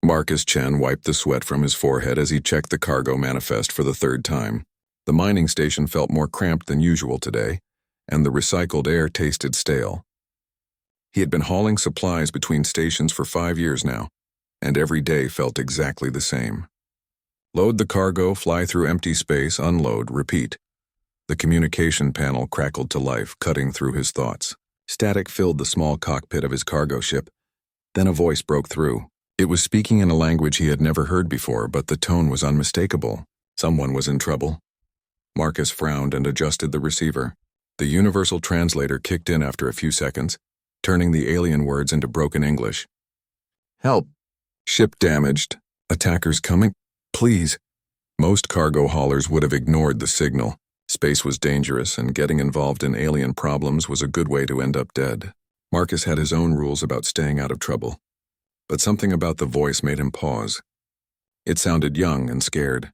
Marcus Chen wiped the sweat from his forehead as he checked the cargo manifest for the third time. The mining station felt more cramped than usual today, and the recycled air tasted stale. He had been hauling supplies between stations for 5 years now, and every day felt exactly the same. Load the cargo, fly through empty space, unload, repeat. The communication panel crackled to life, cutting through his thoughts. Static filled the small cockpit of his cargo ship. Then a voice broke through. It was speaking in a language he had never heard before, but the tone was unmistakable. Someone was in trouble. Marcus frowned and adjusted the receiver. The universal translator kicked in after a few seconds, turning the alien words into broken English. "Help! Ship damaged. Attackers coming. Please." Most cargo haulers would have ignored the signal. Space was dangerous, and getting involved in alien problems was a good way to end up dead. Marcus had his own rules about staying out of trouble. But something about the voice made him pause. It sounded young and scared.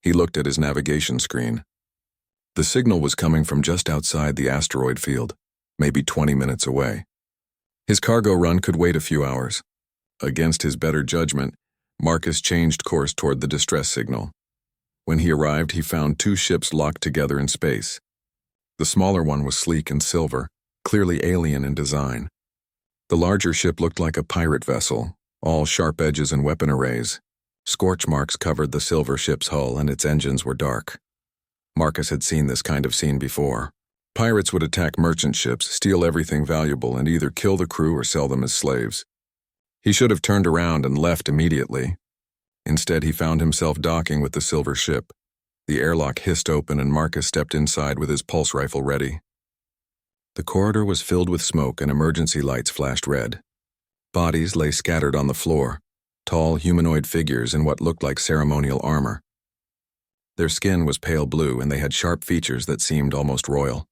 He looked at his navigation screen. The signal was coming from just outside the asteroid field, maybe 20 minutes away. His cargo run could wait a few hours. Against his better judgment, Marcus changed course toward the distress signal. When he arrived, he found 2 ships locked together in space. The smaller one was sleek and silver, clearly alien in design. The larger ship looked like a pirate vessel, all sharp edges and weapon arrays. Scorch marks covered the silver ship's hull, and its engines were dark. Marcus had seen this kind of scene before. Pirates would attack merchant ships, steal everything valuable, and either kill the crew or sell them as slaves. He should have turned around and left immediately. Instead, he found himself docking with the silver ship. The airlock hissed open, and Marcus stepped inside with his pulse rifle ready. The corridor was filled with smoke, and emergency lights flashed red. Bodies lay scattered on the floor, tall humanoid figures in what looked like ceremonial armor. Their skin was pale blue, and they had sharp features that seemed almost royal.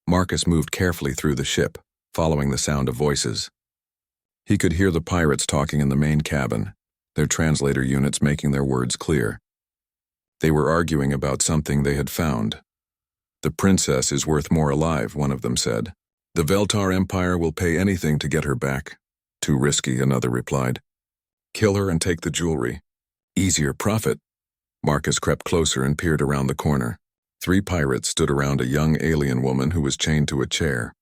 Marcus moved carefully through the ship, following the sound of voices. He could hear the pirates talking in the main cabin, their translator units making their words clear. They were arguing about something they had found. "The princess is worth more alive," one of them said. "The Veltar Empire will pay anything to get her back." "Too risky," another replied. "Kill her and take the jewelry. Easier profit." Marcus crept closer and peered around the corner. 3 pirates stood around a young alien woman who was chained to a chair.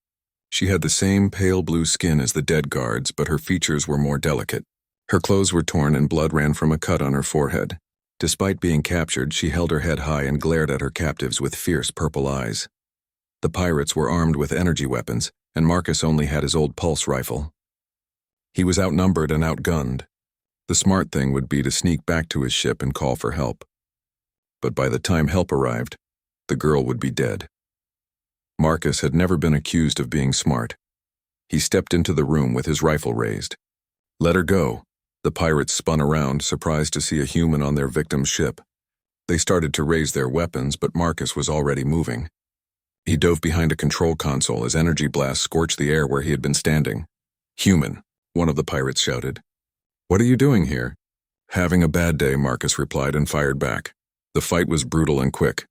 She had the same pale blue skin as the dead guards, but her features were more delicate. Her clothes were torn and blood ran from a cut on her forehead. Despite being captured, she held her head high and glared at her captives with fierce purple eyes. The pirates were armed with energy weapons, and Marcus only had his old pulse rifle. He was outnumbered and outgunned. The smart thing would be to sneak back to his ship and call for help. But by the time help arrived, the girl would be dead. Marcus had never been accused of being smart. He stepped into the room with his rifle raised. "Let her go." The pirates spun around, surprised to see a human on their victim's ship. They started to raise their weapons, but Marcus was already moving. He dove behind a control console as energy blasts scorched the air where he had been standing. "Human," one of the pirates shouted. "What are you doing here?" "Having a bad day," Marcus replied and fired back. The fight was brutal and quick.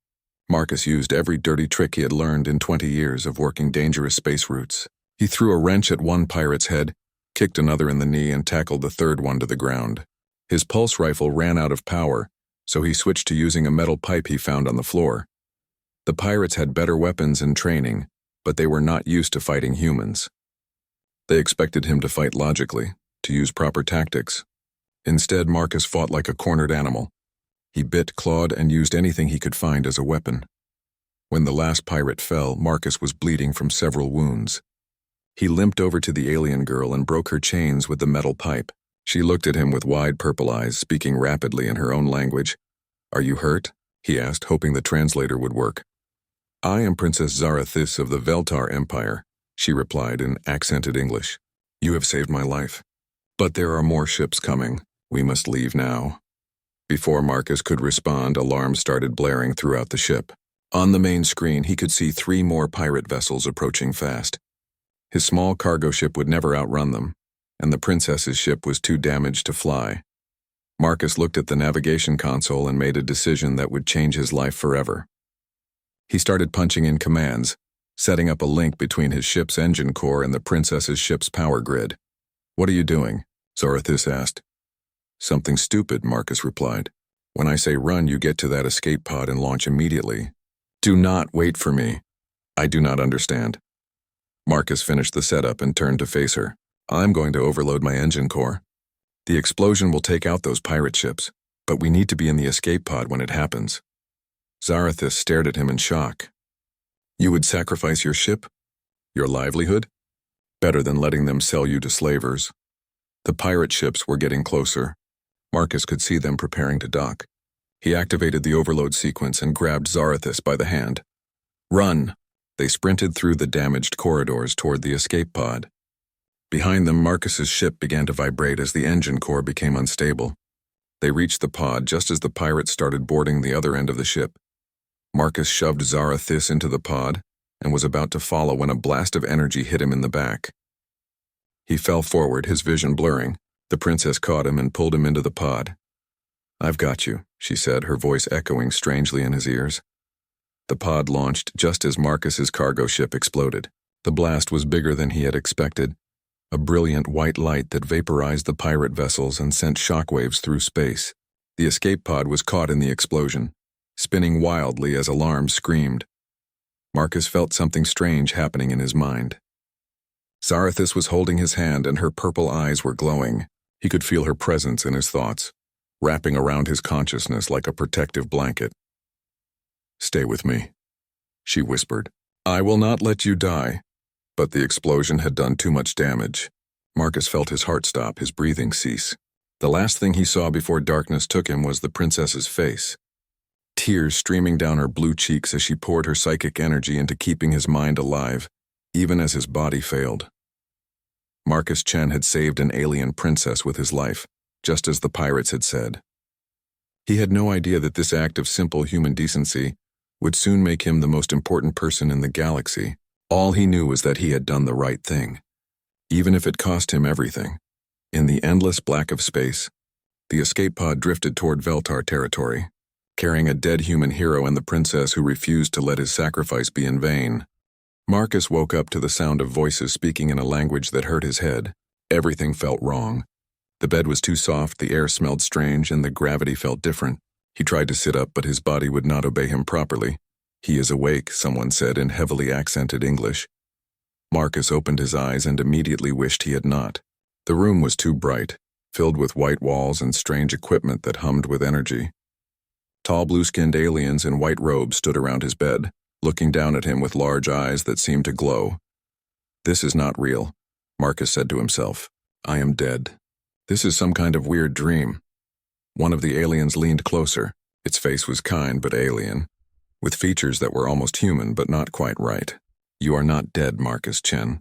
Marcus used every dirty trick he had learned in 20 years of working dangerous space routes. He threw a wrench at one pirate's head, kicked another in the knee, and tackled the third one to the ground. His pulse rifle ran out of power, so he switched to using a metal pipe he found on the floor. The pirates had better weapons and training, but they were not used to fighting humans. They expected him to fight logically, to use proper tactics. Instead, Marcus fought like a cornered animal. He bit, clawed, and used anything he could find as a weapon. When the last pirate fell, Marcus was bleeding from several wounds. He limped over to the alien girl and broke her chains with the metal pipe. She looked at him with wide purple eyes, speaking rapidly in her own language. "Are you hurt?" he asked, hoping the translator would work. "I am Princess Zarathis of the Veltar Empire," she replied in accented English. "You have saved my life. But there are more ships coming. We must leave now." Before Marcus could respond, alarms started blaring throughout the ship. On the main screen, he could see 3 more pirate vessels approaching fast. His small cargo ship would never outrun them, and the princess's ship was too damaged to fly. Marcus looked at the navigation console and made a decision that would change his life forever. He started punching in commands, setting up a link between his ship's engine core and the princess's ship's power grid. "What are you doing?" Zarathis asked. Something stupid, Marcus replied. When I say run, you get to that escape pod and launch immediately. Do not wait for me. I do not understand. Marcus finished the setup and turned to face her. I'm going to overload my engine core. The explosion will take out those pirate ships, but we need to be in the escape pod when it happens. Zarathis stared at him in shock. You would sacrifice your ship? Your livelihood? Better than letting them sell you to slavers. The pirate ships were getting closer. Marcus could see them preparing to dock. He activated the overload sequence and grabbed Zarathis by the hand. Run! They sprinted through the damaged corridors toward the escape pod. Behind them, Marcus's ship began to vibrate as the engine core became unstable. They reached the pod just as the pirates started boarding the other end of the ship. Marcus shoved Zarathis into the pod and was about to follow when a blast of energy hit him in the back. He fell forward, his vision blurring. The princess caught him and pulled him into the pod. I've got you, she said, her voice echoing strangely in his ears. The pod launched just as Marcus's cargo ship exploded. The blast was bigger than he had expected, a brilliant white light that vaporized the pirate vessels and sent shockwaves through space. The escape pod was caught in the explosion, spinning wildly as alarms screamed. Marcus felt something strange happening in his mind. Zarathis was holding his hand and her purple eyes were glowing. He could feel her presence in his thoughts, wrapping around his consciousness like a protective blanket. Stay with me, she whispered. I will not let you die. But the explosion had done too much damage. Marcus felt his heart stop, his breathing cease. The last thing he saw before darkness took him was the princess's face. Tears streaming down her blue cheeks as she poured her psychic energy into keeping his mind alive, even as his body failed. Marcus Chen had saved an alien princess with his life, just as the pirates had said. He had no idea that this act of simple human decency would soon make him the most important person in the galaxy. All he knew was that he had done the right thing, even if it cost him everything. In the endless black of space, the escape pod drifted toward Veltar territory, carrying a dead human hero and the princess who refused to let his sacrifice be in vain. Marcus woke up to the sound of voices speaking in a language that hurt his head. Everything felt wrong. The bed was too soft, the air smelled strange, and the gravity felt different. He tried to sit up, but his body would not obey him properly. He is awake, someone said in heavily accented English. Marcus opened his eyes and immediately wished he had not. The room was too bright, filled with white walls and strange equipment that hummed with energy. Tall blue-skinned aliens in white robes stood around his bed, looking down at him with large eyes that seemed to glow. This is not real, Marcus said to himself. I am dead. This is some kind of weird dream. One of the aliens leaned closer. Its face was kind but alien, with features that were almost human but not quite right. You are not dead, Marcus Chen.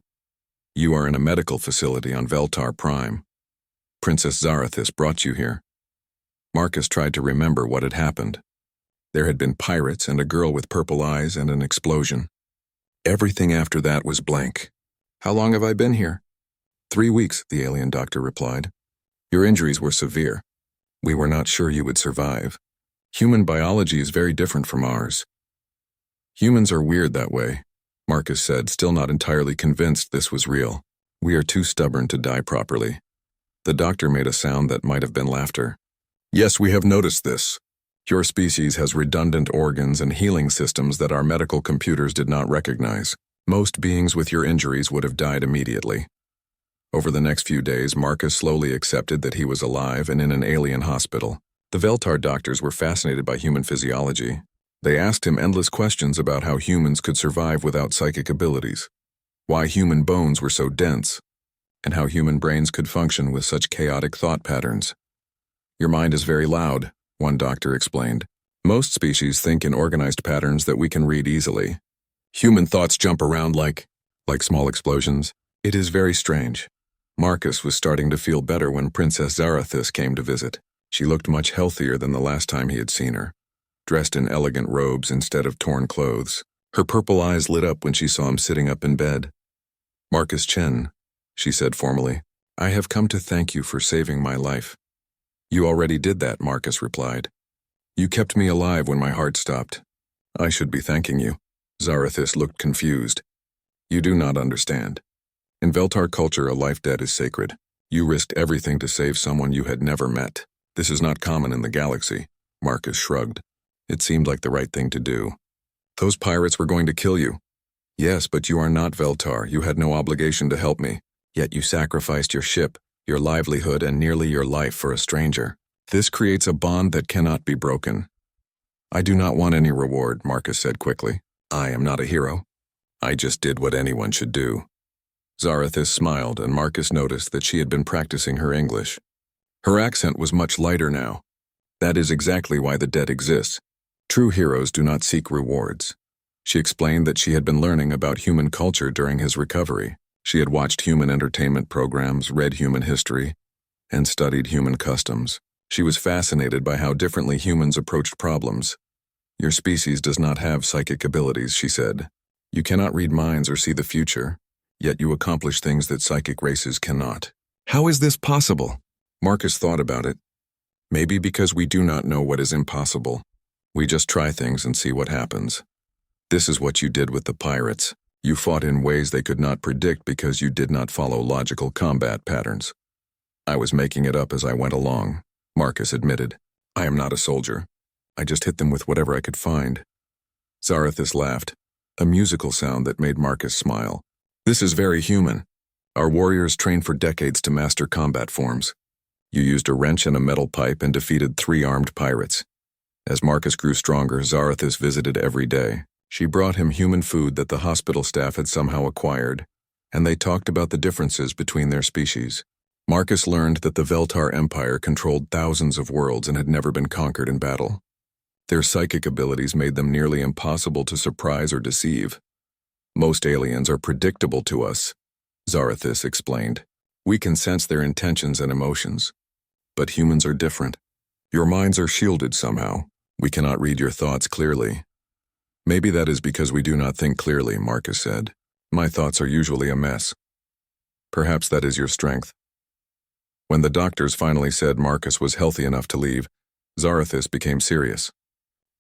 You are in a medical facility on Veltar Prime. Princess Zarathis brought you here. Marcus tried to remember what had happened. There had been pirates and a girl with purple eyes and an explosion. Everything after that was blank. How long have I been here? 3 weeks, the alien doctor replied. Your injuries were severe. We were not sure you would survive. Human biology is very different from ours. Humans are weird that way, Marcus said, still not entirely convinced this was real. We are too stubborn to die properly. The doctor made a sound that might have been laughter. Yes, we have noticed this. Your species has redundant organs and healing systems that our medical computers did not recognize. Most beings with your injuries would have died immediately. Over the next few days, Marcus slowly accepted that he was alive and in an alien hospital. The Veltar doctors were fascinated by human physiology. They asked him endless questions about how humans could survive without psychic abilities, why human bones were so dense, and how human brains could function with such chaotic thought patterns. Your mind is very loud, one doctor explained. Most species think in organized patterns that we can read easily. Human thoughts jump around like small explosions. It is very strange. Marcus was starting to feel better when Princess Zarathis came to visit. She looked much healthier than the last time he had seen her, dressed in elegant robes instead of torn clothes. Her purple eyes lit up when she saw him sitting up in bed. Marcus Chen, she said formally, I have come to thank you for saving my life. You already did that, Marcus replied. You kept me alive when my heart stopped. I should be thanking you. Zarathis looked confused. You do not understand. In Veltar culture, a life debt is sacred. You risked everything to save someone you had never met. This is not common in the galaxy. Marcus shrugged. It seemed like the right thing to do. Those pirates were going to kill you. Yes, but you are not Veltar. You had no obligation to help me. Yet you sacrificed your ship, your livelihood, and nearly your life for a stranger. This creates a bond that cannot be broken. I do not want any reward, Marcus said quickly. I am not a hero. I just did what anyone should do. Zarathis smiled, and Marcus noticed that she had been practicing her English. Her accent was much lighter now. That is exactly why the debt exists. True heroes do not seek rewards. She explained that she had been learning about human culture during his recovery. She had watched human entertainment programs, read human history, and studied human customs. She was fascinated by how differently humans approached problems. Your species does not have psychic abilities, she said. You cannot read minds or see the future, yet you accomplish things that psychic races cannot. How is this possible? Marcus thought about it. Maybe because we do not know what is impossible. We just try things and see what happens. This is what you did with the pirates. You fought in ways they could not predict because you did not follow logical combat patterns. I was making it up as I went along, Marcus admitted. I am not a soldier. I just hit them with whatever I could find. Zarathis laughed, a musical sound that made Marcus smile. This is very human. Our warriors trained for decades to master combat forms. You used a wrench and a metal pipe and defeated 3 armed pirates. As Marcus grew stronger, Zarathis visited every day. She brought him human food that the hospital staff had somehow acquired, and they talked about the differences between their species. Marcus learned that the Veltar Empire controlled thousands of worlds and had never been conquered in battle. Their psychic abilities made them nearly impossible to surprise or deceive. Most aliens are predictable to us, Zarathis explained. We can sense their intentions and emotions. But humans are different. Your minds are shielded somehow. We cannot read your thoughts clearly. Maybe that is because we do not think clearly, Marcus said. My thoughts are usually a mess. Perhaps that is your strength. When the doctors finally said Marcus was healthy enough to leave, Zarathis became serious.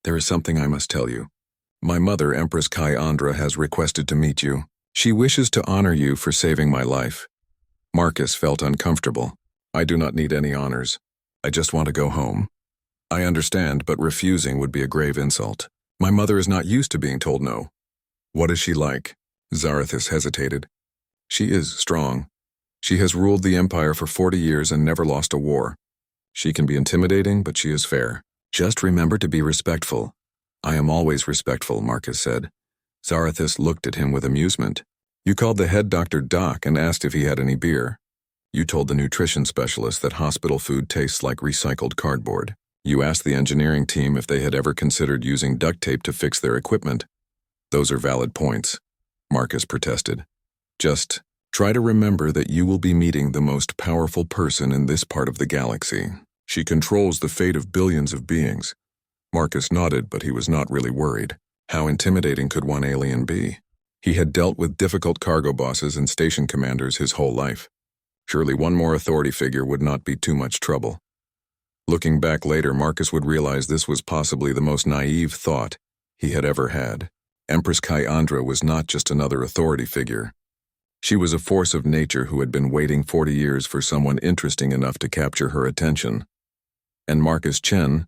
There is something I must tell you. My mother, Empress Kai Andra, has requested to meet you. She wishes to honor you for saving my life. Marcus felt uncomfortable. I do not need any honors. I just want to go home. I understand, but refusing would be a grave insult. My mother is not used to being told no. What is she like? Zarathis hesitated. She is strong. She has ruled the Empire for 40 years and never lost a war. She can be intimidating, but she is fair. Just remember to be respectful. I am always respectful, Marcus said. Zarathis looked at him with amusement. You called the head doctor Doc and asked if he had any beer. You told the nutrition specialist that hospital food tastes like recycled cardboard. You asked the engineering team if they had ever considered using duct tape to fix their equipment. Those are valid points, Marcus protested. Just try to remember that you will be meeting the most powerful person in this part of the galaxy. She controls the fate of billions of beings. Marcus nodded, but he was not really worried. How intimidating could one alien be? He had dealt with difficult cargo bosses and station commanders his whole life. Surely one more authority figure would not be too much trouble. Looking back later, Marcus would realize this was possibly the most naive thought he had ever had. Empress Kai Andra was not just another authority figure. She was a force of nature who had been waiting 40 years for someone interesting enough to capture her attention. And Marcus Chen,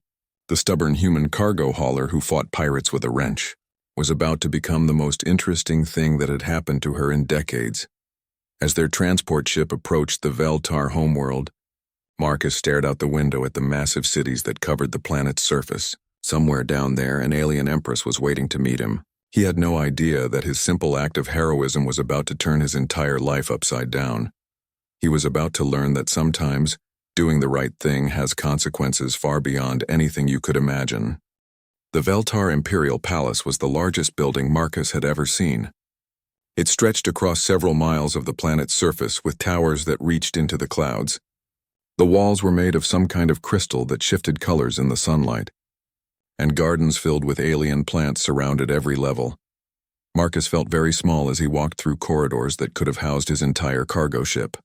the stubborn human cargo hauler who fought pirates with a wrench, was about to become the most interesting thing that had happened to her in decades. As their transport ship approached the Veltar homeworld, Marcus stared out the window at the massive cities that covered the planet's surface. Somewhere down there, an alien empress was waiting to meet him. He had no idea that his simple act of heroism was about to turn his entire life upside down. He was about to learn that sometimes doing the right thing has consequences far beyond anything you could imagine. The Veltar Imperial Palace was the largest building Marcus had ever seen. It stretched across several miles of the planet's surface with towers that reached into the clouds. The walls were made of some kind of crystal that shifted colors in the sunlight, and gardens filled with alien plants surrounded every level. Marcus felt very small as he walked through corridors that could have housed his entire cargo ship.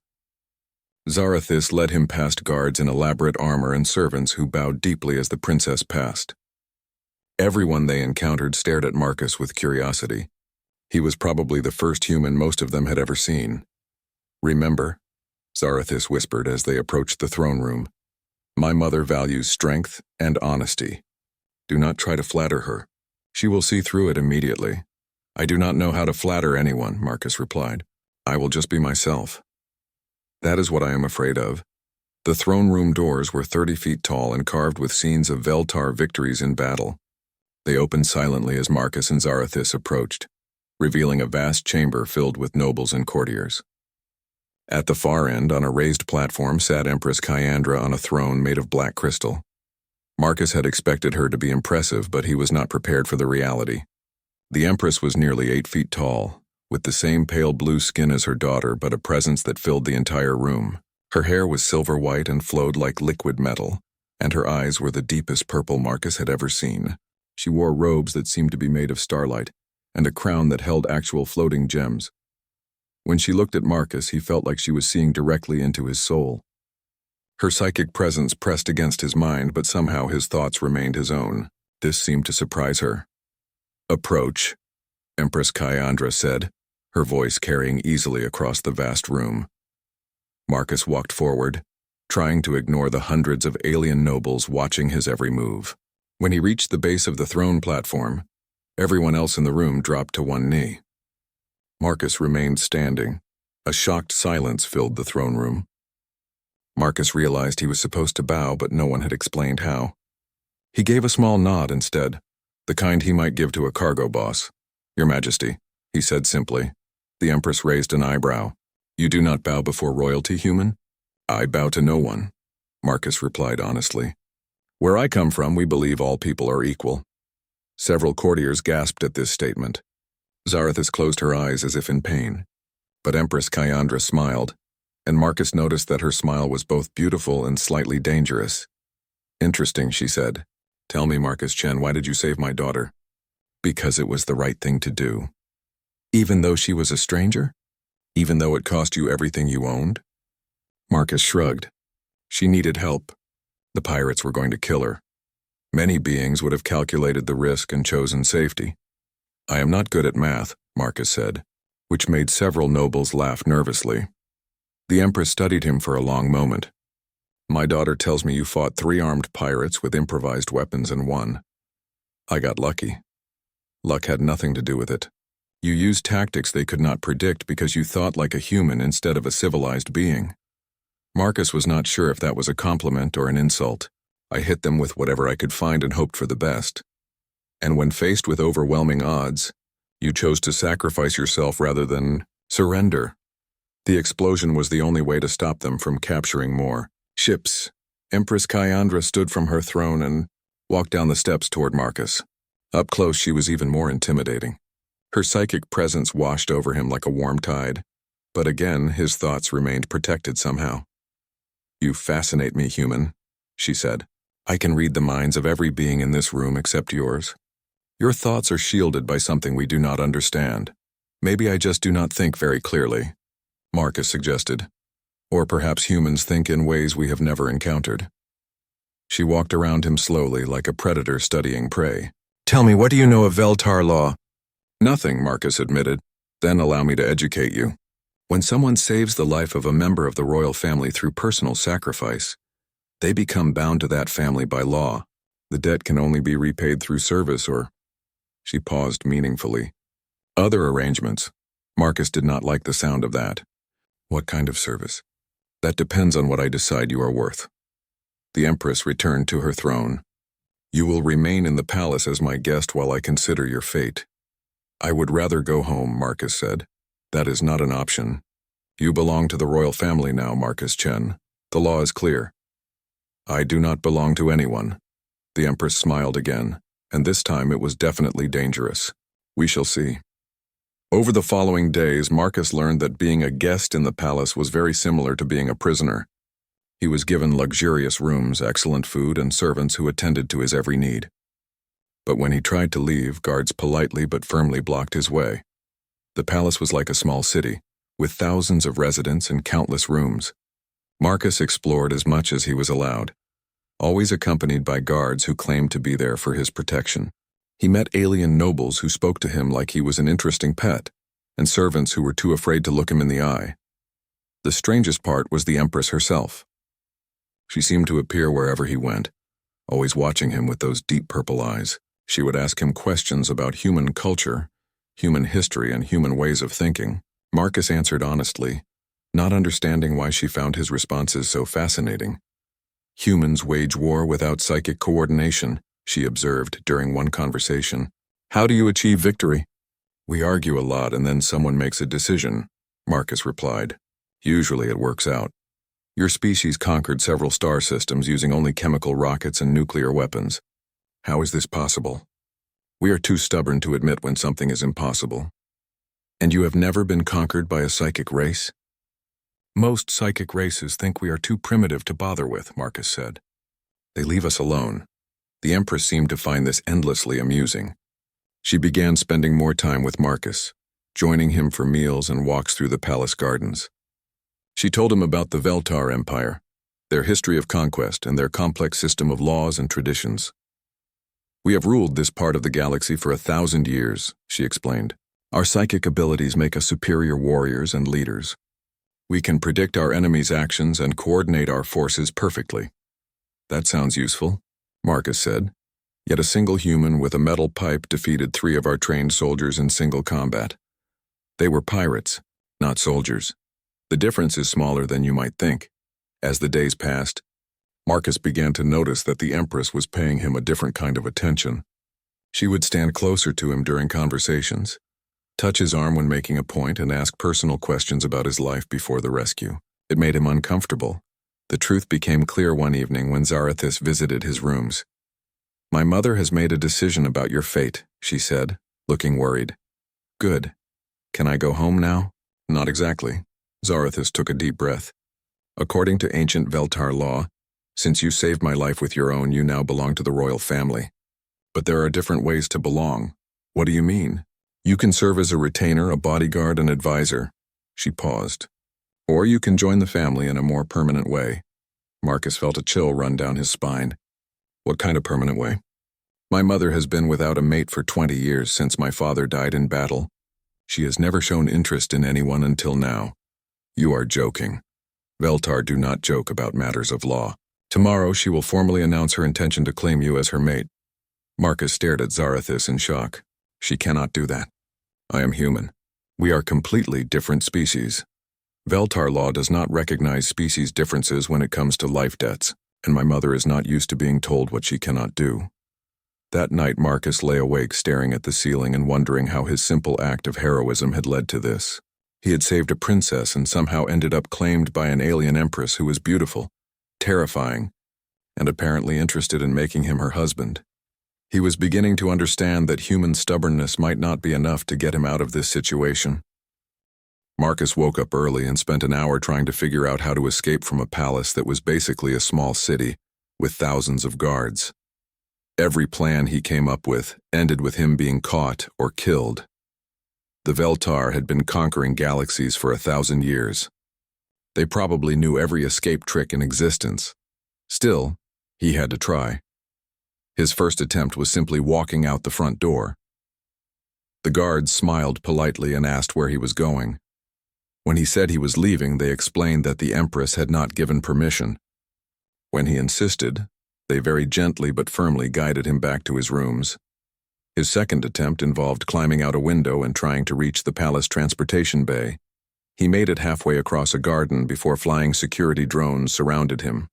Zarathis led him past guards in elaborate armor and servants who bowed deeply as the princess passed. Everyone they encountered stared at Marcus with curiosity. He was probably the first human most of them had ever seen. Remember, Zarathis whispered as they approached the throne room. My mother values strength and honesty. Do not try to flatter her. She will see through it immediately. I do not know how to flatter anyone, Marcus replied. I will just be myself. That is what I am afraid of. The throne room doors were 30 feet tall and carved with scenes of Veltar victories in battle. They opened silently as Marcus and Zarathis approached, revealing a vast chamber filled with nobles and courtiers. At the far end, on a raised platform, sat Empress Kyandra on a throne made of black crystal. Marcus had expected her to be impressive, but he was not prepared for the reality. The Empress was nearly 8 feet tall, with the same pale blue skin as her daughter, but a presence that filled the entire room. Her hair was silver white and flowed like liquid metal, and her eyes were the deepest purple Marcus had ever seen. She wore robes that seemed to be made of starlight, and a crown that held actual floating gems. When she looked at Marcus, he felt like she was seeing directly into his soul. Her psychic presence pressed against his mind, but somehow his thoughts remained his own. This seemed to surprise her. Approach, Empress Kyandra said, her voice carrying easily across the vast room. Marcus walked forward, trying to ignore the hundreds of alien nobles watching his every move. When he reached the base of the throne platform, everyone else in the room dropped to one knee. Marcus remained standing. A shocked silence filled the throne room. Marcus realized he was supposed to bow, but no one had explained how. He gave a small nod instead, the kind he might give to a cargo boss. Your Majesty, he said simply. The Empress raised an eyebrow. You do not bow before royalty, human? I bow to no one, Marcus replied honestly. Where I come from, we believe all people are equal. Several courtiers gasped at this statement. Zarathis closed her eyes as if in pain. But Empress Kyandra smiled, and Marcus noticed that her smile was both beautiful and slightly dangerous. Interesting, she said. Tell me, Marcus Chen, why did you save my daughter? Because it was the right thing to do. Even though she was a stranger? Even though it cost you everything you owned? Marcus shrugged. She needed help. The pirates were going to kill her. Many beings would have calculated the risk and chosen safety. I am not good at math, Marcus said, which made several nobles laugh nervously. The Empress studied him for a long moment. My daughter tells me you fought 3 armed pirates with improvised weapons and won. I got lucky. Luck had nothing to do with it. You used tactics they could not predict because you thought like a human instead of a civilized being. Marcus was not sure if that was a compliment or an insult. I hit them with whatever I could find and hoped for the best. And when faced with overwhelming odds, you chose to sacrifice yourself rather than surrender. The explosion was the only way to stop them from capturing more ships. Empress Kyandra stood from her throne and walked down the steps toward Marcus. Up close, she was even more intimidating. Her psychic presence washed over him like a warm tide, but again, his thoughts remained protected somehow. You fascinate me, human, she said. I can read the minds of every being in this room except yours. Your thoughts are shielded by something we do not understand. Maybe I just do not think very clearly, Marcus suggested. Or perhaps humans think in ways we have never encountered. She walked around him slowly, like a predator studying prey. Tell me, what do you know of Veltar law? Nothing, Marcus admitted. Then allow me to educate you. When someone saves the life of a member of the royal family through personal sacrifice, they become bound to that family by law. The debt can only be repaid through service or... She paused meaningfully. Other arrangements. Marcus did not like the sound of that. What kind of service? That depends on what I decide you are worth. The Empress returned to her throne. You will remain in the palace as my guest while I consider your fate. I would rather go home, Marcus said. That is not an option. You belong to the royal family now, Marcus Chen. The law is clear. I do not belong to anyone. The Empress smiled again, and this time it was definitely dangerous. We shall see. Over the following days, Marcus learned that being a guest in the palace was very similar to being a prisoner. He was given luxurious rooms, excellent food, and servants who attended to his every need. But when he tried to leave, guards politely but firmly blocked his way. The palace was like a small city, with thousands of residents and countless rooms. Marcus explored as much as he was allowed, always accompanied by guards who claimed to be there for his protection. He met alien nobles who spoke to him like he was an interesting pet, and servants who were too afraid to look him in the eye. The strangest part was the Empress herself. She seemed to appear wherever he went, always watching him with those deep purple eyes. She would ask him questions about human culture, human history, and human ways of thinking. Marcus answered honestly, not understanding why she found his responses so fascinating. Humans wage war without psychic coordination, she observed during one conversation. How do you achieve victory? We argue a lot and then someone makes a decision, Marcus replied. Usually it works out. Your species conquered several star systems using only chemical rockets and nuclear weapons. How is this possible? We are too stubborn to admit when something is impossible. And you have never been conquered by a psychic race? Most psychic races think we are too primitive to bother with, Marcus said. They leave us alone. The Empress seemed to find this endlessly amusing. She began spending more time with Marcus, joining him for meals and walks through the palace gardens. She told him about the Veltar Empire, their history of conquest, and their complex system of laws and traditions. We have ruled this part of the galaxy for 1,000 years, she explained. Our psychic abilities make us superior warriors and leaders. We can predict our enemies' actions and coordinate our forces perfectly. That sounds useful, Marcus said. Yet a single human with a metal pipe defeated 3 of our trained soldiers in single combat. They were pirates, not soldiers. The difference is smaller than you might think. As the days passed, Marcus began to notice that the Empress was paying him a different kind of attention. She would stand closer to him during conversations, touch his arm when making a point, and ask personal questions about his life before the rescue. It made him uncomfortable. The truth became clear one evening when Zarathis visited his rooms. My mother has made a decision about your fate, she said, looking worried. Good. Can I go home now? Not exactly. Zarathis took a deep breath. According to ancient Veltar law, since you saved my life with your own, you now belong to the royal family. But there are different ways to belong. What do you mean? You can serve as a retainer, a bodyguard, an advisor. She paused. Or you can join the family in a more permanent way. Marcus felt a chill run down his spine. What kind of permanent way? My mother has been without a mate for 20 years since my father died in battle. She has never shown interest in anyone until now. You are joking. Veltar do not joke about matters of law. Tomorrow she will formally announce her intention to claim you as her mate. Marcus stared at Zarathis in shock. She cannot do that. I am human. We are completely different species. Veltar law does not recognize species differences when it comes to life debts, and my mother is not used to being told what she cannot do. That night Marcus lay awake staring at the ceiling and wondering how his simple act of heroism had led to this. He had saved a princess and somehow ended up claimed by an alien empress who was beautiful, terrifying, and apparently interested in making him her husband. He was beginning to understand that human stubbornness might not be enough to get him out of this situation. Marcus woke up early and spent an hour trying to figure out how to escape from a palace that was basically a small city with thousands of guards. Every plan he came up with ended with him being caught or killed. The Veltar had been conquering galaxies for 1,000 years. They probably knew every escape trick in existence. Still, he had to try. His first attempt was simply walking out the front door. The guards smiled politely and asked where he was going. When he said he was leaving, they explained that the Empress had not given permission. When he insisted, they very gently but firmly guided him back to his rooms. His second attempt involved climbing out a window and trying to reach the palace transportation bay. He made it halfway across a garden before flying security drones surrounded him.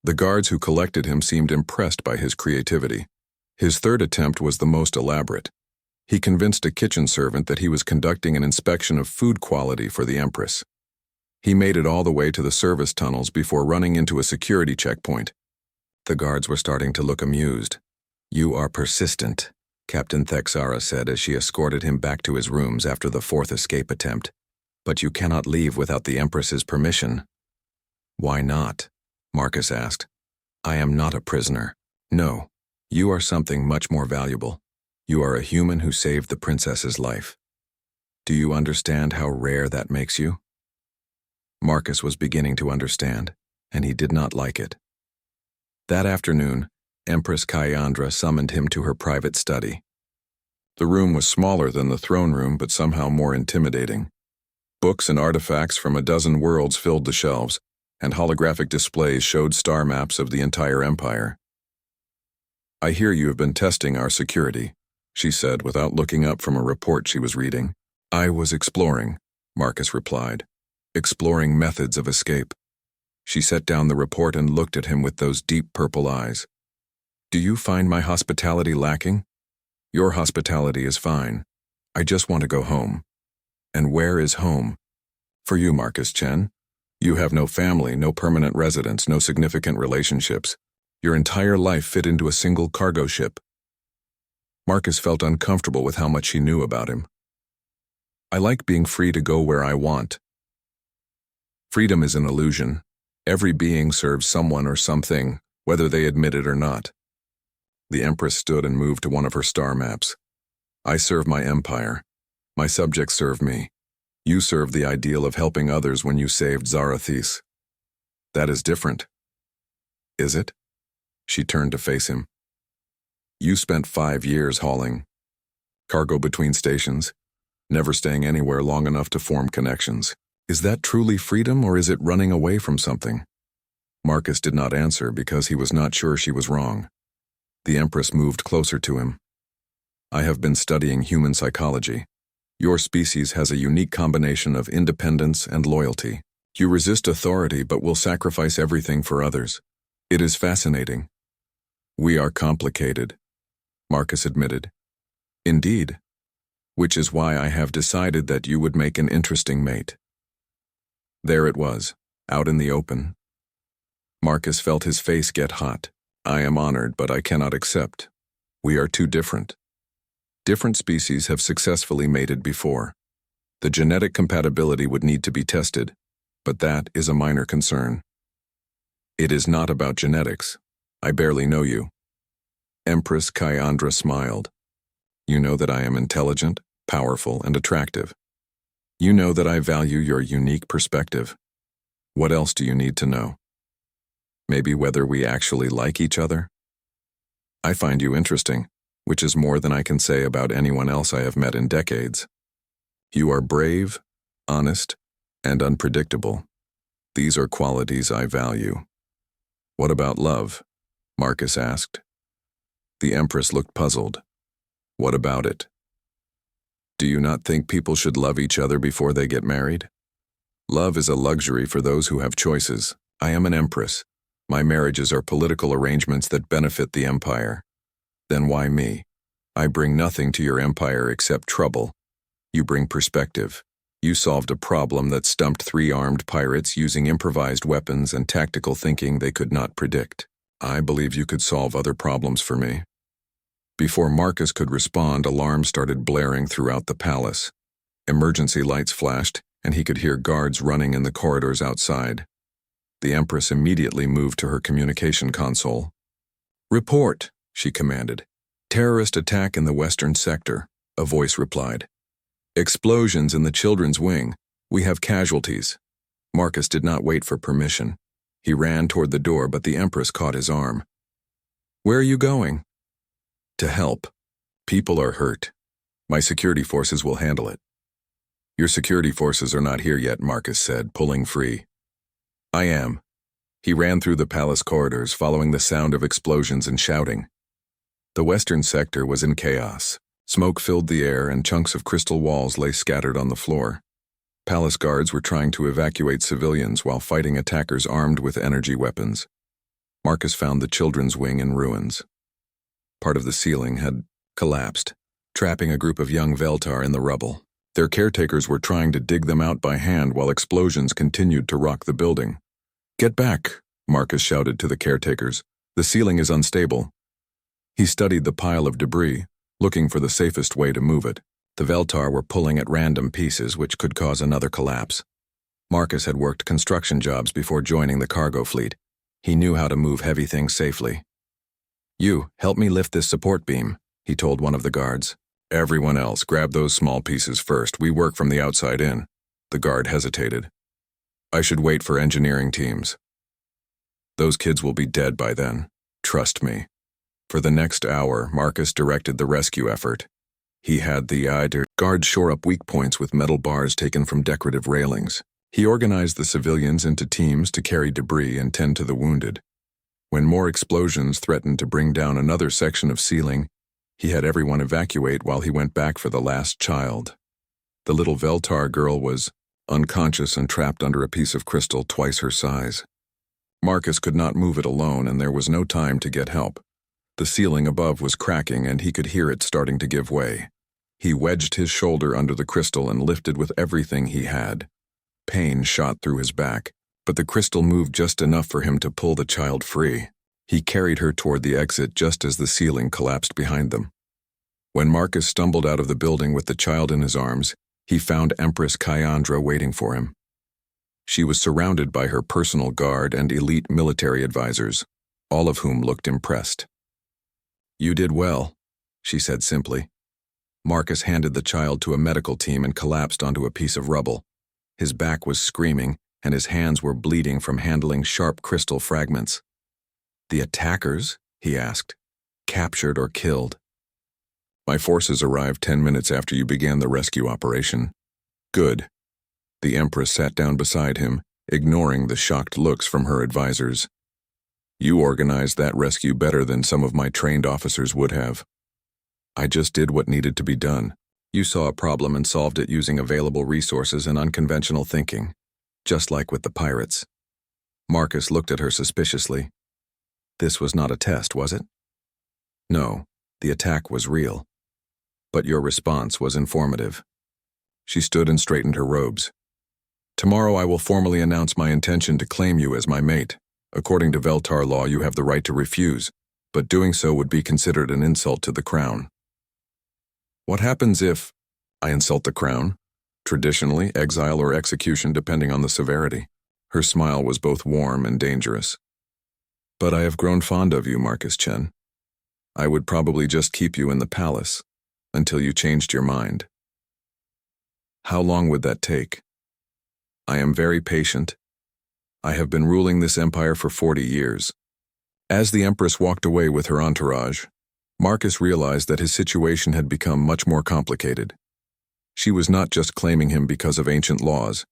The guards who collected him seemed impressed by his creativity. His third attempt was the most elaborate. He convinced a kitchen servant that he was conducting an inspection of food quality for the Empress. He made it all the way to the service tunnels before running into a security checkpoint. The guards were starting to look amused. You are persistent, Captain Thexara said as she escorted him back to his rooms after the fourth escape attempt. But you cannot leave without the Empress's permission. Why not? Marcus asked. I am not a prisoner. No, you are something much more valuable. You are a human who saved the princess's life. Do you understand how rare that makes you? Marcus was beginning to understand, and he did not like it. That afternoon, Empress Kayandra summoned him to her private study. The room was smaller than the throne room, but somehow more intimidating. Books and artifacts from a dozen worlds filled the shelves, and holographic displays showed star maps of the entire empire. "I hear you have been testing our security," she said without looking up from a report she was reading. "I was exploring," Marcus replied. "Exploring methods of escape." She set down the report and looked at him with those deep purple eyes. "Do you find my hospitality lacking?" "Your hospitality is fine. I just want to go home." "And where is home?" "For you, Marcus Chen. You have no family, no permanent residence, no significant relationships. Your entire life fit into a single cargo ship." Marcus felt uncomfortable with how much she knew about him. "I like being free to go where I want." Freedom is an illusion. Every being serves someone or something, whether they admit it or not. The Empress stood and moved to one of her star maps. "I serve my empire. My subjects serve me. You serve the ideal of helping others when you saved Zarathis. That is different." "Is it?" She turned to face him. "You spent 5 years hauling cargo between stations, never staying anywhere long enough to form connections. Is that truly freedom, or is it running away from something?" Marcus did not answer because he was not sure she was wrong. The Empress moved closer to him. "I have been studying human psychology. Your species has a unique combination of independence and loyalty. You resist authority but will sacrifice everything for others. It is fascinating." "We are complicated," Marcus admitted. "Indeed. Which is why I have decided that you would make an interesting mate." There it was, out in the open. Marcus felt his face get hot. "I am honored, but I cannot accept. We are too different. Different species have successfully mated before. The genetic compatibility would need to be tested, but that is a minor concern. It is not about genetics. I barely know you." Empress Kyandra smiled. "You know that I am intelligent, powerful, and attractive. You know that I value your unique perspective. What else do you need to know? Maybe whether we actually like each other? I find you interesting, which is more than I can say about anyone else I have met in decades. You are brave, honest, and unpredictable. These are qualities I value." "What about love?" Marcus asked. The Empress looked puzzled. "What about it? Do you not think people should love each other before they get married? Love is a luxury for those who have choices. I am an empress. My marriages are political arrangements that benefit the empire. Then why me? I bring nothing to your empire except trouble. You bring perspective. You solved a problem that stumped 3 armed pirates using improvised weapons and tactical thinking they could not predict. I believe you could solve other problems for me." Before Marcus could respond, alarms started blaring throughout the palace. Emergency lights flashed, and he could hear guards running in the corridors outside. The Empress immediately moved to her communication console. "Report," she commanded. "Terrorist attack in the western sector," a voice replied. "Explosions in the children's wing. We have casualties." Marcus did not wait for permission. He ran toward the door, but the Empress caught his arm. "Where are you going?" "To help. People are hurt. My security forces will handle it." "Your security forces are not here yet," Marcus said, pulling free. "I am." He ran through the palace corridors, following the sound of explosions and shouting. The western sector was in chaos. Smoke filled the air and chunks of crystal walls lay scattered on the floor. Palace guards were trying to evacuate civilians while fighting attackers armed with energy weapons. Marcus found the children's wing in ruins. Part of the ceiling had collapsed, trapping a group of young Veltar in the rubble. Their caretakers were trying to dig them out by hand while explosions continued to rock the building. "Get back," Marcus shouted to the caretakers. "The ceiling is unstable." He studied the pile of debris, looking for the safest way to move it. The Veltar were pulling at random pieces, which could cause another collapse. Marcus had worked construction jobs before joining the cargo fleet. He knew how to move heavy things safely. "You, help me lift this support beam," he told one of the guards. "Everyone else, grab those small pieces first. We work from the outside in." The guard hesitated. "I should wait for engineering teams. Those kids will be dead by then. Trust me." For the next hour, Marcus directed the rescue effort. He had the eye to guard shore up weak points with metal bars taken from decorative railings. He organized the civilians into teams to carry debris and tend to the wounded. When more explosions threatened to bring down another section of ceiling, he had everyone evacuate while he went back for the last child. The little Veltar girl was unconscious and trapped under a piece of crystal twice her size. Marcus could not move it alone, and there was no time to get help. The ceiling above was cracking, and he could hear it starting to give way. He wedged his shoulder under the crystal and lifted with everything he had. Pain shot through his back, but the crystal moved just enough for him to pull the child free. He carried her toward the exit just as the ceiling collapsed behind them. When Marcus stumbled out of the building with the child in his arms, he found Empress Kyandra waiting for him. She was surrounded by her personal guard and elite military advisors, all of whom looked impressed. "You did well," she said simply. Marcus handed the child to a medical team and collapsed onto a piece of rubble. His back was screaming, and his hands were bleeding from handling sharp crystal fragments. "The attackers?" he asked. "Captured or killed?" "My forces arrived 10 minutes after you began the rescue operation." "Good." The Empress sat down beside him, ignoring the shocked looks from her advisors. "You organized that rescue better than some of my trained officers would have." "I just did what needed to be done. You saw a problem and solved it using available resources and unconventional thinking, just like with the pirates." Marcus looked at her suspiciously. "This was not a test, was it?" "No, the attack was real. But your response was informative." She stood and straightened her robes. "Tomorrow I will formally announce my intention to claim you as my mate. According to Veltar law, you have the right to refuse, but doing so would be considered an insult to the crown." "What happens if I insult the crown?" "Traditionally, exile or execution depending on the severity." Her smile was both warm and dangerous. "But I have grown fond of you, Marcus Chen. I would probably just keep you in the palace until you changed your mind." "How long would that take?" "I am very patient. I have been ruling this empire for 40 years. As the Empress walked away with her entourage, Marcus realized that his situation had become much more complicated. She was not just claiming him because of ancient laws.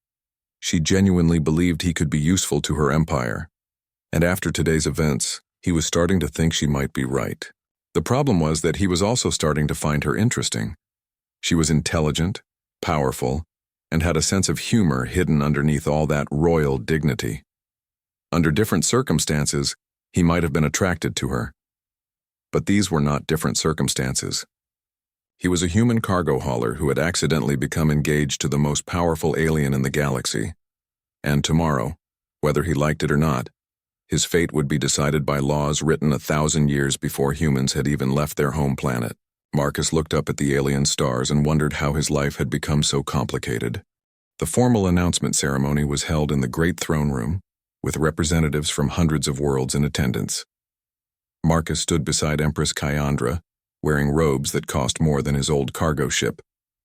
She genuinely believed he could be useful to her empire. And after today's events, he was starting to think she might be right. The problem was that he was also starting to find her interesting. She was intelligent, powerful, and had a sense of humor hidden underneath all that royal dignity. Under different circumstances, he might have been attracted to her. But these were not different circumstances. He was a human cargo hauler who had accidentally become engaged to the most powerful alien in the galaxy. And tomorrow, whether he liked it or not, his fate would be decided by laws written 1,000 years before humans had even left their home planet. Marcus looked up at the alien stars and wondered how his life had become so complicated. The formal announcement ceremony was held in the Great Throne Room, with representatives from hundreds of worlds in attendance. Marcus stood beside Empress Kyandra, wearing robes that cost more than his old cargo ship,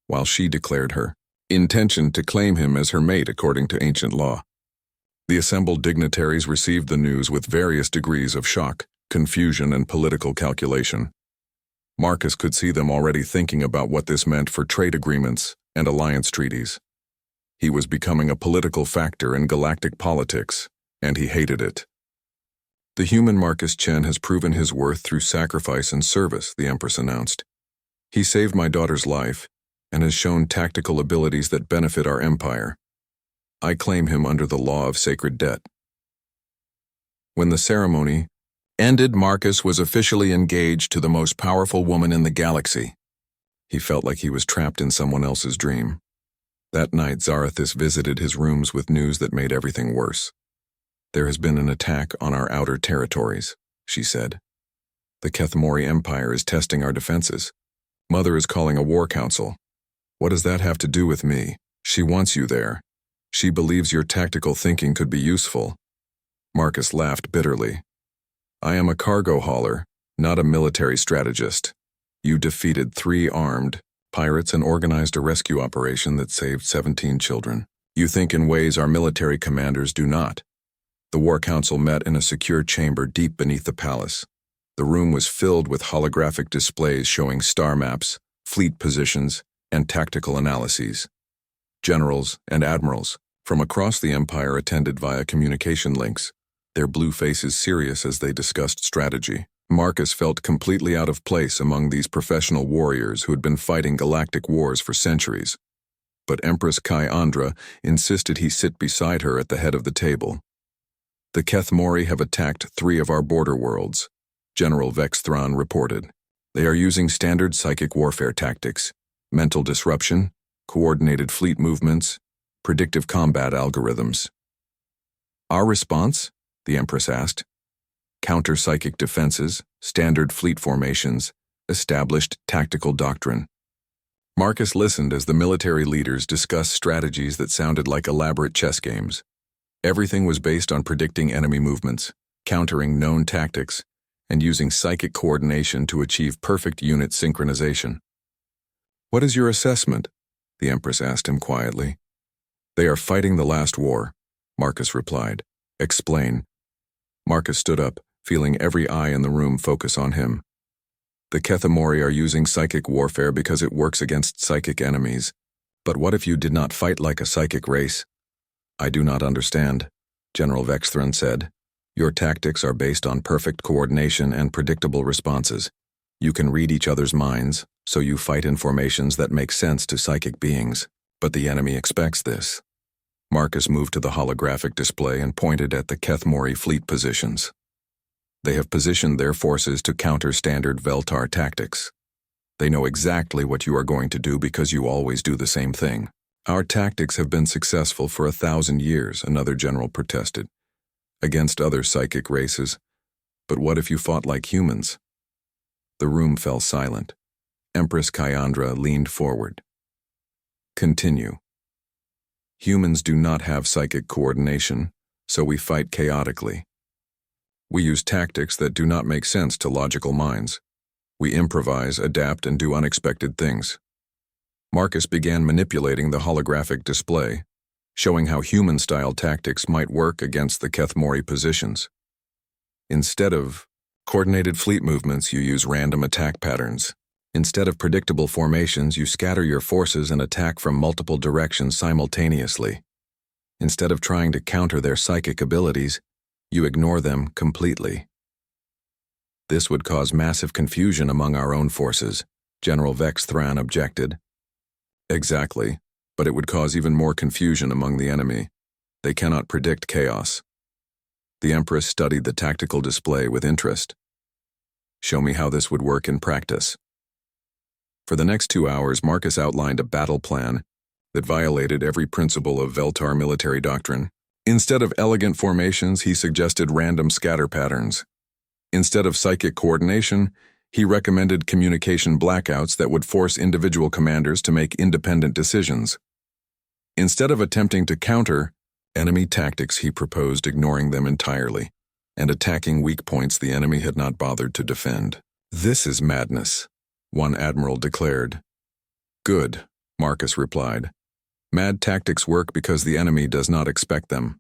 while she declared her intention to claim him as her mate according to ancient law. The assembled dignitaries received the news with various degrees of shock, confusion, and political calculation. Marcus could see them already thinking about what this meant for trade agreements and alliance treaties. He was becoming a political factor in galactic politics, and he hated it. "The human Marcus Chen has proven his worth through sacrifice and service," the Empress announced. "He saved my daughter's life and has shown tactical abilities that benefit our empire. I claim him under the law of sacred debt." When the ceremony ended, Marcus was officially engaged to the most powerful woman in the galaxy. He felt like he was trapped in someone else's dream. That night, Zarathis visited his rooms with news that made everything worse. "There has been an attack on our outer territories," she said. "The Kethmori Empire is testing our defenses. Mother is calling a war council. What does that have to do with me? She wants you there. She believes your tactical thinking could be useful." Marcus laughed bitterly. "I am a cargo hauler, not a military strategist. You defeated 3 armed pirates and organized a rescue operation that saved 17 children. You think in ways our military commanders do not." The War Council met in a secure chamber deep beneath the palace. The room was filled with holographic displays showing star maps, fleet positions, and tactical analyses. Generals and admirals from across the Empire attended via communication links, their blue faces serious as they discussed strategy. Marcus felt completely out of place among these professional warriors who had been fighting galactic wars for centuries. But Empress Kai-Andra insisted he sit beside her at the head of the table. "The Keth-Mori have attacked 3 of our border worlds," General Vex Thrawn reported. "They are using standard psychic warfare tactics, mental disruption, coordinated fleet movements, predictive combat algorithms." "Our response?" the Empress asked. "Counter-psychic defenses, standard fleet formations, established tactical doctrine." Marcus listened as the military leaders discussed strategies that sounded like elaborate chess games. Everything was based on predicting enemy movements, countering known tactics, and using psychic coordination to achieve perfect unit synchronization. "What is your assessment?" the Empress asked him quietly. "They are fighting the last war," Marcus replied. "Explain." Marcus stood up, feeling every eye in the room focus on him. "The Keth-Mori are using psychic warfare because it works against psychic enemies. But what if you did not fight like a psychic race?" "I do not understand," General Vex Thrawn said. "Your tactics are based on perfect coordination and predictable responses. You can read each other's minds, so you fight in formations that make sense to psychic beings. But the enemy expects this." Marcus moved to the holographic display and pointed at the Keth-Mori fleet positions. "They have positioned their forces to counter standard Veltar tactics. They know exactly what you are going to do because you always do the same thing." "Our tactics have been successful for 1,000 years, another general protested. "Against other psychic races. But what if you fought like humans?" The room fell silent. Empress Kai-Andra leaned forward. "Continue." "Humans do not have psychic coordination, so we fight chaotically. We use tactics that do not make sense to logical minds. We improvise, adapt, and do unexpected things." Marcus began manipulating the holographic display, showing how human-style tactics might work against the Keth-Mori positions. Instead of coordinated fleet movements, you use random attack patterns. Instead of predictable formations, you scatter your forces and attack from multiple directions simultaneously. Instead of trying to counter their psychic abilities, you ignore them completely. "This would cause massive confusion among our own forces," General Vex Thrawn objected. "Exactly, but it would cause even more confusion among the enemy. They cannot predict chaos." The Empress studied the tactical display with interest. "Show me how this would work in practice." For the next 2 hours, Marcus outlined a battle plan that violated every principle of Veltar military doctrine. Instead of elegant formations, he suggested random scatter patterns. Instead of psychic coordination, he recommended communication blackouts that would force individual commanders to make independent decisions. Instead of attempting to counter enemy tactics, he proposed ignoring them entirely and attacking weak points the enemy had not bothered to defend. "This is madness," one admiral declared. "Good," Marcus replied. "Mad tactics work because the enemy does not expect them."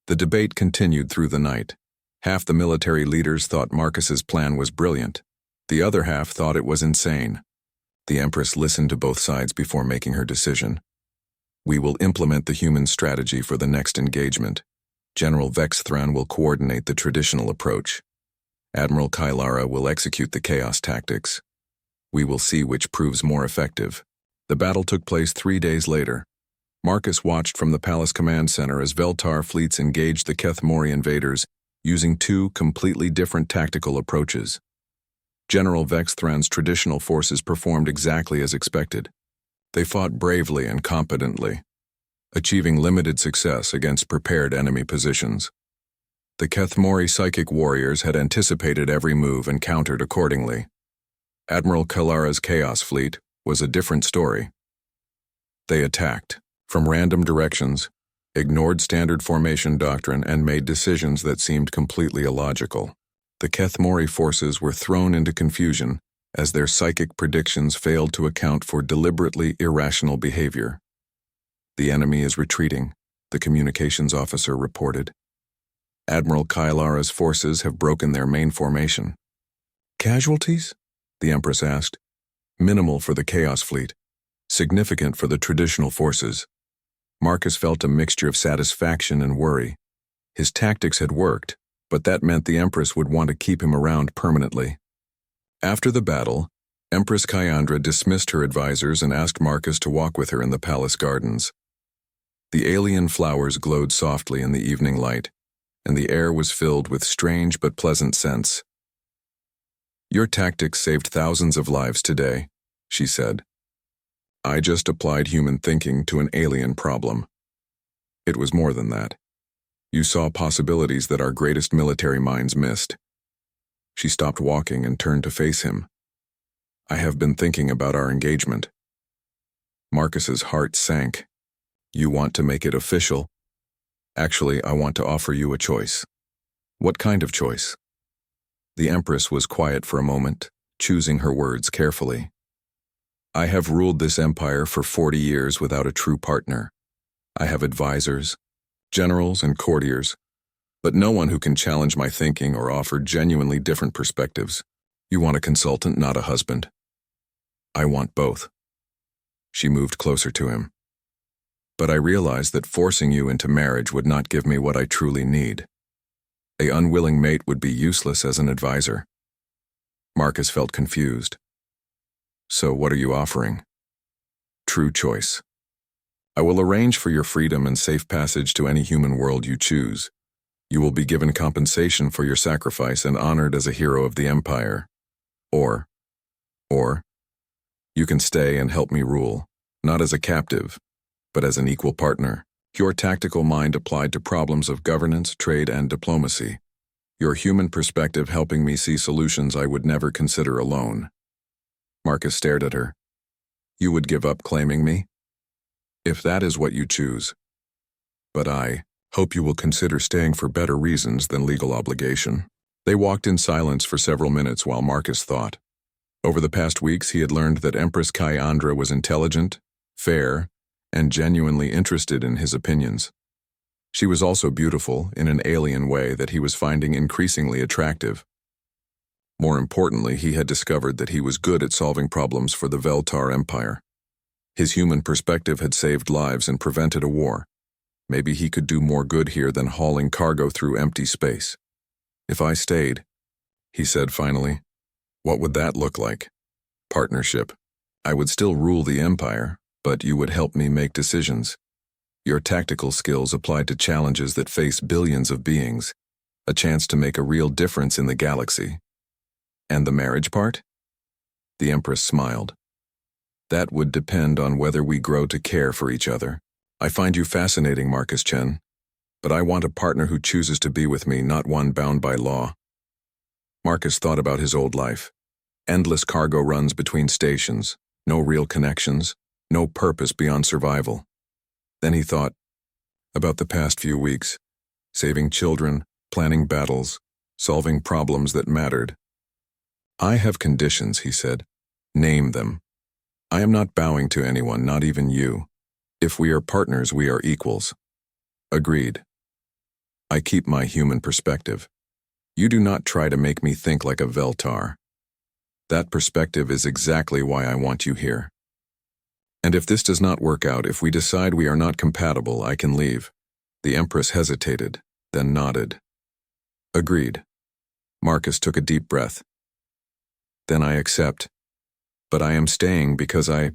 The debate continued through the night. Half the military leaders thought Marcus's plan was brilliant. The other half thought it was insane. The Empress listened to both sides before making her decision. "We will implement the human strategy for the next engagement. General Vex Thrawn will coordinate the traditional approach. Admiral Kylara will execute the chaos tactics. We will see which proves more effective." The battle took place 3 days later. Marcus watched from the Palace Command Center as Veltar fleets engaged the Keth-Mori invaders using 2 completely different tactical approaches. General Vex Thrawn's traditional forces performed exactly as expected. They fought bravely and competently, achieving limited success against prepared enemy positions. The Keth-Mori psychic warriors had anticipated every move and countered accordingly. Admiral Kalara's Chaos Fleet was a different story. They attacked from random directions, ignored standard formation doctrine, and made decisions that seemed completely illogical. The Keth-Mori forces were thrown into confusion as their psychic predictions failed to account for deliberately irrational behavior. "The enemy is retreating," the communications officer reported. "Admiral Kylara's forces have broken their main formation." "Casualties?" the Empress asked. Minimal for the Chaos Fleet, significant for the traditional forces. Marcus felt a mixture of satisfaction and worry. His tactics had worked, but that meant the Empress would want to keep him around permanently. After the battle, Empress Kyandra dismissed her advisors and asked Marcus to walk with her in the palace gardens. The alien flowers glowed softly in the evening light, and the air was filled with strange but pleasant scents. "Your tactics saved thousands of lives today," she said. "I just applied human thinking to an alien problem. It was more than that. You saw possibilities that our greatest military minds missed." She stopped walking and turned to face him. "I have been thinking about our engagement." Marcus's heart sank. "You want to make it official?" "Actually, I want to offer you a choice." "What kind of choice?" The Empress was quiet for a moment, choosing her words carefully. "I have ruled this empire for 40 years without a true partner. I have advisors, generals, and courtiers, but no one who can challenge my thinking or offer genuinely different perspectives. You want a consultant, not a husband." "I want both." She moved closer to him. "But I realize that forcing you into marriage would not give me what I truly need. An unwilling mate would be useless as an advisor." Marcus felt confused. "So what are you offering?" "True choice. I will arrange for your freedom and safe passage to any human world you choose. You will be given compensation for your sacrifice and honored as a hero of the Empire. Or, you can stay and help me rule, not as a captive, but as an equal partner. Your tactical mind applied to problems of governance, trade, and diplomacy. Your human perspective helping me see solutions I would never consider alone." Marcus stared at her. "You would give up claiming me?" "If that is what you choose. But I hope you will consider staying for better reasons than legal obligation." They walked in silence for several minutes while Marcus thought. Over the past weeks, he had learned that Empress Kyandra was intelligent, fair, and genuinely interested in his opinions. She was also beautiful in an alien way that he was finding increasingly attractive. More importantly, he had discovered that he was good at solving problems for the Veltar Empire. His human perspective had saved lives and prevented a war. Maybe he could do more good here than hauling cargo through empty space. "If I stayed," he said finally, "what would that look like?" "Partnership. I would still rule the Empire, but you would help me make decisions. Your tactical skills applied to challenges that face billions of beings, a chance to make a real difference in the galaxy." "And the marriage part?" The Empress smiled. "That would depend on whether we grow to care for each other. I find you fascinating, Marcus Chen, but I want a partner who chooses to be with me, not one bound by law." Marcus thought about his old life. Endless cargo runs between stations, no real connections, no purpose beyond survival. Then he thought about the past few weeks, saving children, planning battles, solving problems that mattered. "I have conditions," he said. "Name them. I am not bowing to anyone, not even you. If we are partners, we are equals." "Agreed. I keep my human perspective. You do not try to make me think like a Veltar. That perspective is exactly why I want you here. And if this does not work out, if we decide we are not compatible, I can leave." The Empress hesitated, then nodded. "Agreed." Marcus took a deep breath. "Then I accept. But I am staying because I